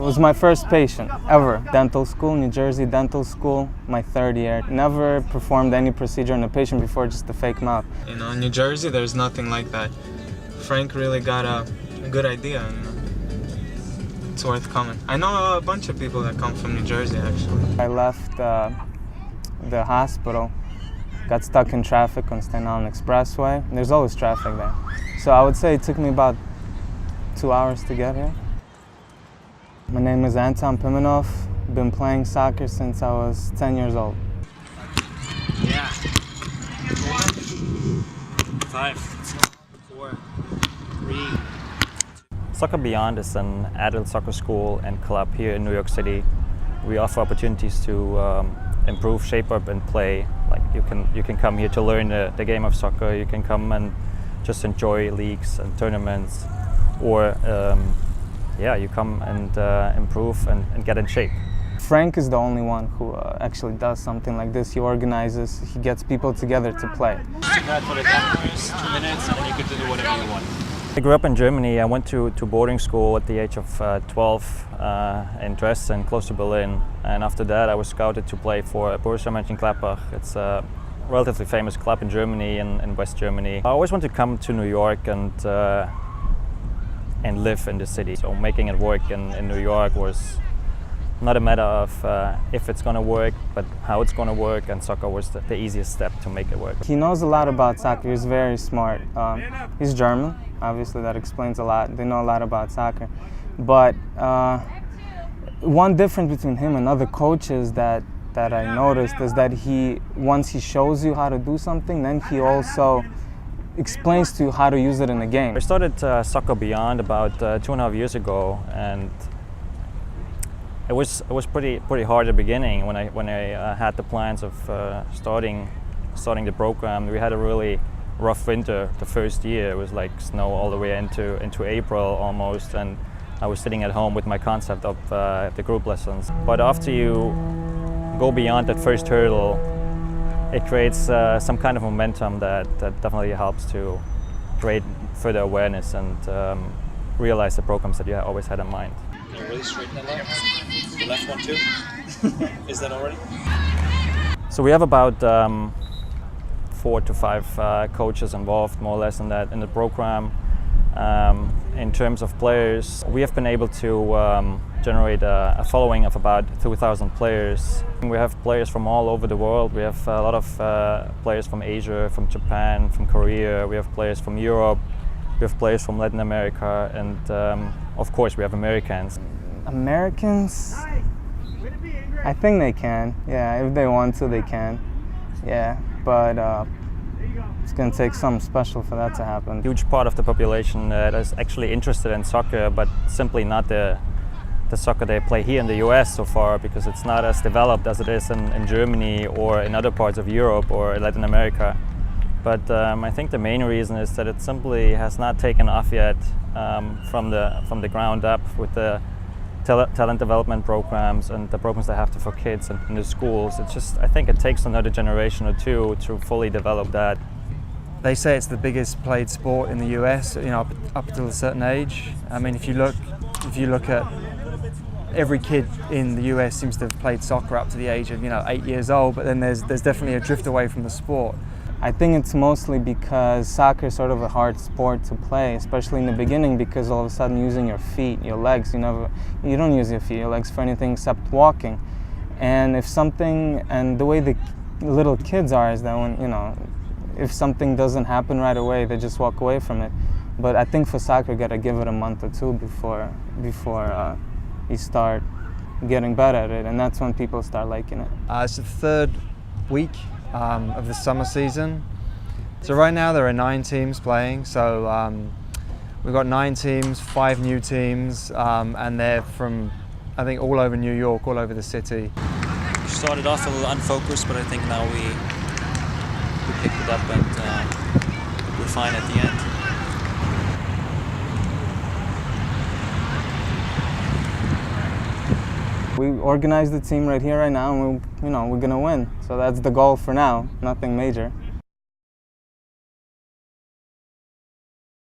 was my first patient ever. Dental school, New Jersey dental school, my 3rd year. Never performed any procedure on a patient before, just a fake mouth. You know, in New Jersey, there's nothing like that. Frank really got a good idea, and it's worth coming. I know a bunch of people that come from New Jersey, actually. I left the hospital, got stuck in traffic on Staten Island Expressway. There's always traffic there. So I would say it took me about 2 hours to get here. My name is Anton Pimanov. Been playing soccer since I was 10 years old. Yeah. 5, 4, 3. SoccerBeyond is an adult soccer school and club here in New York City. We offer opportunities to improve, shape up, and play. Like you can come here to learn the game of soccer. You can come and just enjoy leagues and tournaments, or you come and improve and get in shape. Frank is the only one who actually does something like this. He organizes, he gets people together to play. Sit that for the cameras, 2 minutes, and then you can do whatever you want. I grew up in Germany. I went to boarding school at the age of 12 in Dresden, close to Berlin. And after that, I was scouted to play for Borussia Moenchengladbach. It's a relatively famous club in Germany and in West Germany. I always wanted to come to New York and live in the city. So making it work in New York was not a matter of if it's going to work, but how it's going to work, and soccer was the easiest step to make it work. He knows a lot about soccer. He's very smart. He's German, obviously that explains a lot. They know a lot about soccer. But one difference between him and other coaches that I noticed is that once he shows you how to do something, then he also explains to you how to use it in a game. I started SoccerBeyond about 2.5 years ago, and it was pretty hard at the beginning when I had the plans of starting the program. We had a really rough winter the first year. It was like snow all the way into April almost, and I was sitting at home with my concept of the group lessons. But after you go beyond that first hurdle, it creates some kind of momentum that definitely helps to create further awareness and realize the programs that you always had in mind. Can you really straighten that leg? The left one too? Is that already? So we have about 4 to 5 coaches involved, more or less, in the program. In terms of players, we have been able to generate a following of about 2,000 players. We have players from all over the world. We have a lot of players from Asia, from Japan, from Korea. We have players from Europe. We have players from Latin America, and of course we have Americans. Americans? I think they can. Yeah, if they want to, they can. Yeah, but it's going to take something special for that to happen. A huge part of the population that is actually interested in soccer, but simply not the soccer they play here in the US so far, because it's not as developed as it is in Germany or in other parts of Europe or Latin America. But I think the main reason is that it simply has not taken off yet from the ground up with the talent development programs and the programs they have for kids in the schools. It's just, I think it takes another generation or two to fully develop that. They say it's the biggest played sport in the US, up until a certain age. I mean, if you look at every kid in the US seems to have played soccer up to the age of 8 years old, but then there's definitely a drift away from the sport. I think it's mostly because soccer is sort of a hard sport to play, especially in the beginning, because all of a sudden using your feet, your legs, you don't use your feet, your legs for anything except walking. And the way the little kids are is that when, if something doesn't happen right away, they just walk away from it. But I think for soccer, you gotta give it a month or two before you start getting better at it, and that's when people start liking it. It's the 3rd week of the summer season. So right now there are 9 teams playing, so we've got 9 teams, 5 new teams, and they're from, I think, all over New York, all over the city. We started off a little unfocused, but I think now we picked it up and we're fine at the end. We organized the team right here, right now, and we're gonna win. So that's the goal for now, nothing major.